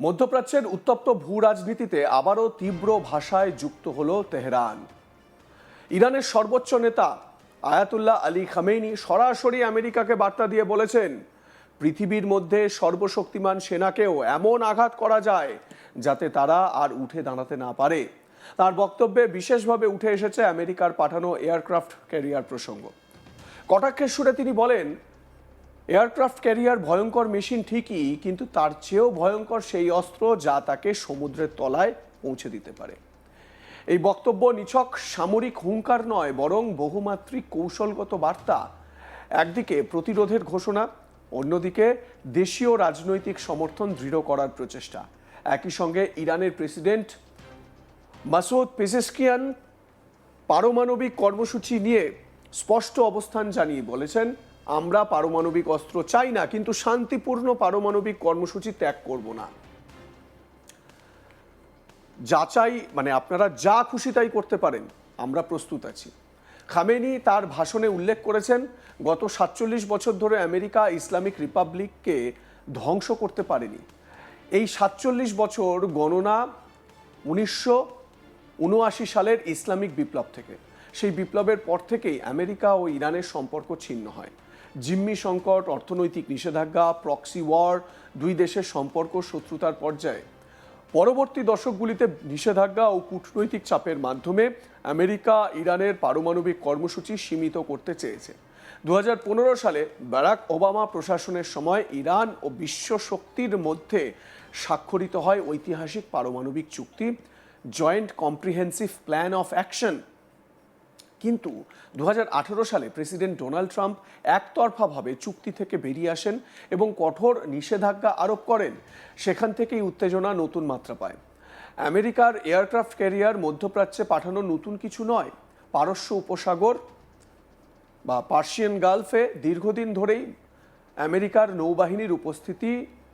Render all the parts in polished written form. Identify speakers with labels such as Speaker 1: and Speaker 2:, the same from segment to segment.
Speaker 1: মধ্যপ্রাচ্যের উত্তপ্ত ভূ রাজনীতিতে আবারও তীব্র ভাষায় যুক্ত হল তেহরান। ইরানের সর্বোচ্চ নেতা আয়াতুল্লাহ আলী খামেনি সরাসরি আমেরিকাকে বার্তা দিয়ে বলেছেন, পৃথিবীর মধ্যে সর্বশক্তিমান সেনাকেও এমন আঘাত করা যায় যাতে তারা আর উঠে দাঁড়াতে না পারে। তার বক্তব্যে বিশেষভাবে উঠে এসেছে আমেরিকার পাঠানো এয়ারক্রাফট ক্যারিয়ার প্রসঙ্গ। কটাক্ষের সুরে তিনি বলেন, এয়ারক্রাফট ক্যারিয়ার ভয়ঙ্কর মেশিন ঠিকই, কিন্তু তার চেয়েও ভয়ঙ্কর সেই অস্ত্র যা তাকে সমুদ্রের তলায় পৌঁছে দিতে পারে। এই বক্তব্য নিছক সামরিক হুঙ্কার নয়, বরং বহুমাত্রিক কৌশলগত বার্তা। একদিকে প্রতিরোধের ঘোষণা, অন্যদিকে দেশীয় রাজনৈতিক সমর্থন দৃঢ় করার প্রচেষ্টা। একই সঙ্গে ইরানের প্রেসিডেন্ট মাসুদ পেজেশকিয়ান পারমাণবিক কর্মসূচি নিয়ে স্পষ্ট অবস্থান জানিয়ে বলেছেন, আমরা পারমাণবিক অস্ত্র চাই না, কিন্তু শান্তিপূর্ণ পারমাণবিক কর্মসূচি ত্যাগ করব না। যাচাই মানে আপনারা যা খুশি তাই করতে পারেন, আমরা প্রস্তুত আছি। খামেনি তার ভাষণে উল্লেখ করেছেন, গত ৪৭ বছর ধরে আমেরিকা ইসলামিক রিপাবলিককে ধ্বংস করতে পারেনি। এই ৪৭ বছর গণনা ১৯৭৯ সালের ইসলামিক বিপ্লব থেকে। সেই বিপ্লবের পর থেকেই আমেরিকা ও ইরানের সম্পর্ক ছিন্ন হয়। জিম্মি সংকট, অর্থনৈতিক নিষেধাজ্ঞা, প্রক্সি ওয়ার, দুই দেশের সম্পর্ক শত্রুতার পর্যায়ে। পরবর্তী দশকগুলিতে নিষেধাজ্ঞা ও কূটনৈতিক চাপের মাধ্যমে আমেরিকা ইরানের পারমাণবিক কর্মসূচি সীমিত করতে চেয়েছে। ২০১৫ সালে বারাক ওবামা প্রশাসনের সময় ইরান ও বিশ্ব শক্তির মধ্যে স্বাক্ষরিত হয় ঐতিহাসিক পারমাণবিক চুক্তি, joint comprehensive plan of action. কিন্তু ২০১৮ সালে প্রেসিডেন্ট ডোনাল্ড ট্রাম্প একতরফাভাবে চুক্তি থেকে বেরিয়ে আসেন এবং কঠোর নিষেধাজ্ঞা আরোপ করেন। সেখান থেকেই উত্তেজনা নতুন মাত্রা পায়। আমেরিকার এয়ারক্রাফট ক্যারিয়ার মধ্যপ্রাচ্যে পাঠানো নতুন কিছু নয়। পারস্য উপসাগর বা পার্সিয়ান গালফে দীর্ঘদিন ধরেই আমেরিকার নৌবাহিনীর উপস্থিতি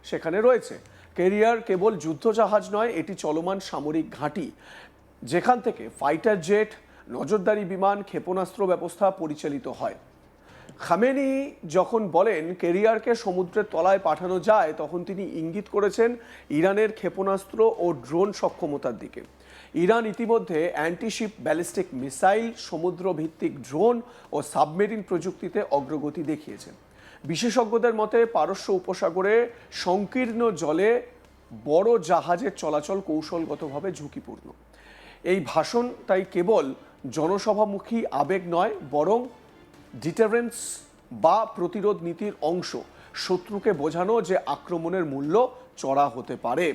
Speaker 1: সেখানে রয়েছে। ক্যারিয়ার কেবল যুদ্ধজাহাজ নয়, এটি চলমান সামরিক ঘাঁটি, যেখান থেকে ফাইটার জেট, নজরদারি বিমান, ক্ষেপণাস্ত্র ব্যবস্থা পরিচালিত হয়। খামেনি যখন বলেন ক্যারিয়ারকে সমুদ্রের তলায় পাঠানো যায়, তখন তিনি ইঙ্গিত করেছেন ইরানের ক্ষেপণাস্ত্র ও ড্রোন সক্ষমতার দিকে। ইরান ইতিমধ্যে অ্যান্টিশিপ ব্যালিস্টিক মিসাইল, সমুদ্রভিত্তিক ড্রোন ও সাবমেরিন প্রযুক্তিতে অগ্রগতি দেখিয়েছে। বিশেষজ্ঞদের মতে পারস্য উপসাগরে সংকীর্ণ জলে বড় জাহাজের চলাচল কৌশলগতভাবে ঝুঁকিপূর্ণ। এই ভাষণ তাই কেবল জনসভামুখী আবেগ নয়, বরং ডিটারেন্স বা প্রতিরোধ নীতির অংশ। শত্রুকে বোঝানো যে আক্রমণের মূল্য চড়া হতে পারে।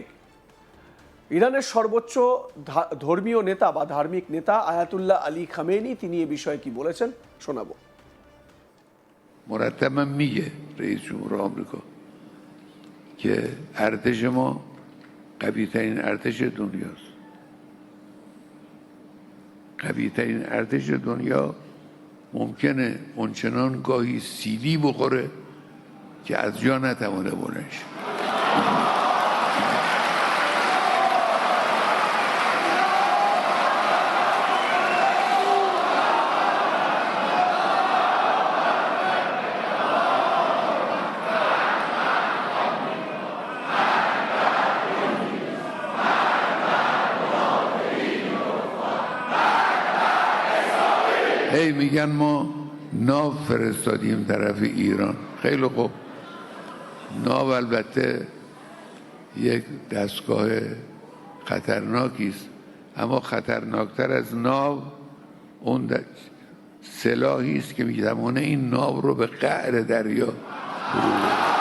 Speaker 1: ইরানের সর্বোচ্চ ধর্মীয় নেতা বা ধার্মিক নেতা আয়াতুল্লাহ আলী খামেনি তিনি এ বিষয়ে কি বলেছেন শোনাবো।
Speaker 2: مرتبا میگه رئیس جمهور آمریکا که ارتش ما قوی ترین ارتش دنیاست. قوی ترین ارتش دنیا ممکنه اونچنان گاهی سیلی بخوره که از جا نتوانه بلند شه. هی میگن ما ناو فرستادیم طرف ایران. خیلی خوب، ناو البته یک دستگاه خطرناکی است، اما خطرناکتر از ناو اون سلاحی است که میتوانه این ناو رو به قعر دریا فرو ببره.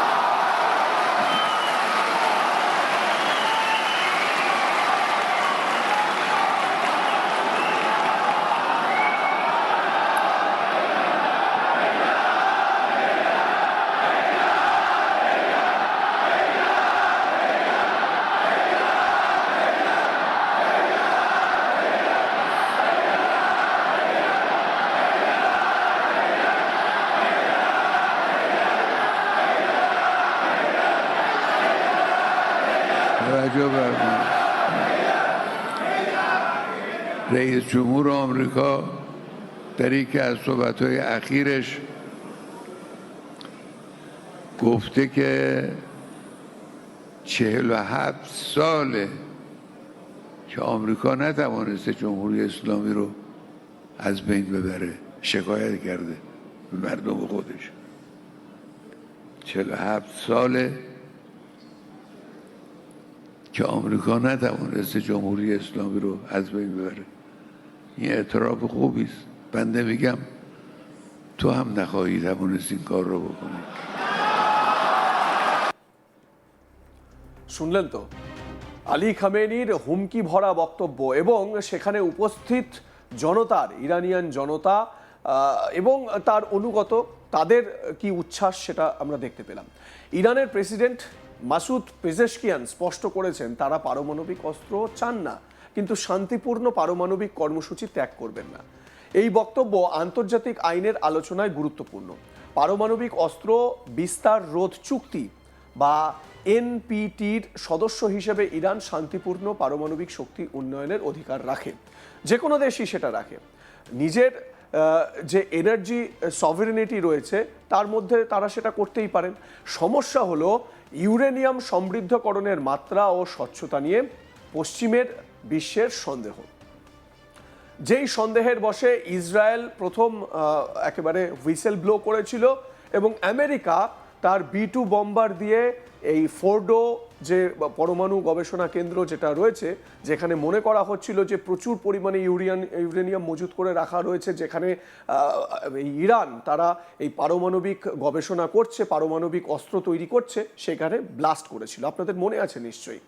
Speaker 2: رئیس جمهور آمریکا در یکی از صحبت‌های اخیرش گفته که 47 ساله که آمریکا نتوانسته جمهوری اسلامی رو از بین ببره. شکایت کرده به مردم خودش. 47 ساله که آمریکا نتوانسته جمهوری اسلامی رو از بین ببره. این اعتراف خوبی است. بنده میگم تو هم نخواهی توانست این کار رو بکنی.
Speaker 1: শুনলেন তো আলী খামেনির হুমকি ভরা বক্তব্য এবং সেখানে উপস্থিত জনতার ইরানিয়ান জনতা এবং তার অনুগত তাদের কি উচ্ছ্বাস সেটা আমরা দেখতে পেলাম। ইরানের প্রেসিডেন্ট মাসুদ পেজেশকিয়ান স্পষ্ট করেছেন তারা পারমাণবিক অস্ত্র চান না, কিন্তু শান্তিপূর্ণ পারমাণবিক কর্মসূচি ত্যাগ করবেন না। এই বক্তব্য আন্তর্জাতিক আইনের আলোচনায় গুরুত্বপূর্ণ। পারমাণবিক অস্ত্র বিস্তার রোধ চুক্তি বা এনপিটির সদস্য হিসেবে ইরান শান্তিপূর্ণ পারমাণবিক শক্তি উন্নয়নের অধিকার রাখে, যে কোনো দেশই সেটা রাখে। নিজের যে এনার্জি সভেরেনিটি রয়েছে তার মধ্যে তারা সেটা করতেই পারেন। সমস্যা হলো ইউরেনিয়াম সমৃদ্ধকরণের মাত্রা ও স্বচ্ছতা নিয়ে পশ্চিমের বিশ্বের সন্দেহ। যেই সন্দেহের বশে ইসরায়েল প্রথম একেবারে হুইসেল ব্লো করেছিল এবং আমেরিকা তার B2 বম্বার দিয়ে এই ফোর্ডো যে পরমাণু গবেষণা কেন্দ্র যেটা রয়েছে, যেখানে মনে করা হচ্ছিল যে প্রচুর পরিমাণে ইউরেনিয়াম মজুত করে রাখা রয়েছে, যেখানে ইরান তারা এই পারমাণবিক গবেষণা করছে, পারমাণবিক অস্ত্র তৈরি করছে, সেখানে ব্লাস্ট করেছিল। আপনাদের মনে আছে নিশ্চয়ই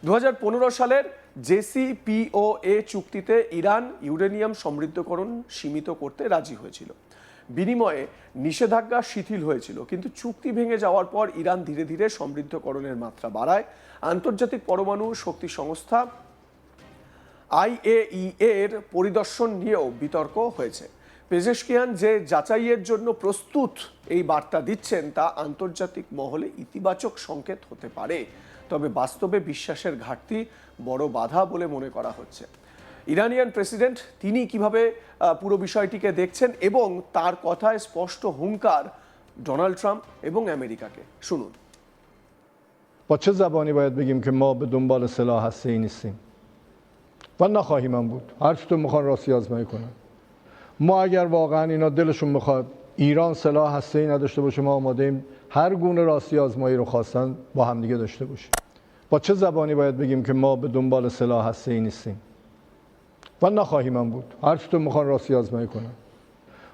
Speaker 1: 2015 সালের JCPOA চুক্তিতে ইরান ইউরেনিয়াম সমৃদ্ধকরণ সীমিত করতে রাজি হয়েছিল। বিনিময়ে নিষেধাজ্ঞা শিথিল হয়েছিল, কিন্তু চুক্তি ভেঙে যাওয়ার পর ইরান ধীরে ধীরে সমৃদ্ধকরণের মাত্রা বাড়ায়। আন্তর্জাতিক পরমাণু শক্তি সংস্থা IAEA এর পরিদর্শন নিয়েও বিতর্ক হয়েছে। পেজেশকিয়ান যে যাচাইয়ের জন্য প্রস্তুত এই বার্তা দিচ্ছেন তা আন্তর্জাতিক মহলে ইতিবাচক সংকেত হতে পারে, তবে বাস্তবে বিশ্বাসের ঘাটতি বড় বাধা বলে মনে করা হচ্ছে। ইরানিয়ান প্রেসিডেন্ট তিনি কিভাবে পুরো বিষয়টিকে দেখছেন এবং তার কথায় স্পষ্ট হুঙ্কার ডোনাল্ড ট্রাম্প এবং আমেরিকাকে, শুনুন।
Speaker 3: با چه زبانی باید بگیم که ما به دنبال سلاح هسته‌ای نیستیم و نخواهیم هم بود. هر چطور میخوان راستی آزمایی کنن. ما اگر واقعا اینا دلشون بخواد ایران سلاح هسته‌ای نداشته باشه، ما آماده ایم هر گونه راستی آزمایی رو خواستن با همدیگه داشته باشیم. با چه زبانی باید بگیم که ما به دنبال سلاح هسته‌ای نیستیم و نخواهیم هم بود. هر چطور میخوان راستی آزمایی کنن.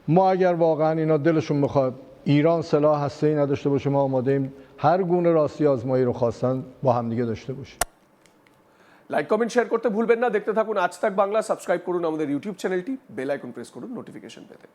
Speaker 3: ما اگر واقعا اینا دلشون بخواد ایران سلاح هسته‌ای نداشته باشه، ما آماده ایم هر گونه راستی آزمایی رو خواستن با همدیگه داشته باشیم.
Speaker 1: লাইক কমেন্ট শেয়ার করতে ভুলবেন না। দেখতে থাকুন আজ তাক বাংলা। সাবস্ক্রাইব করুন আমাদের ইউটিউব চ্যানেলটি, বেল আইকন প্রেস করুন নোটিফিকেশন পেতে।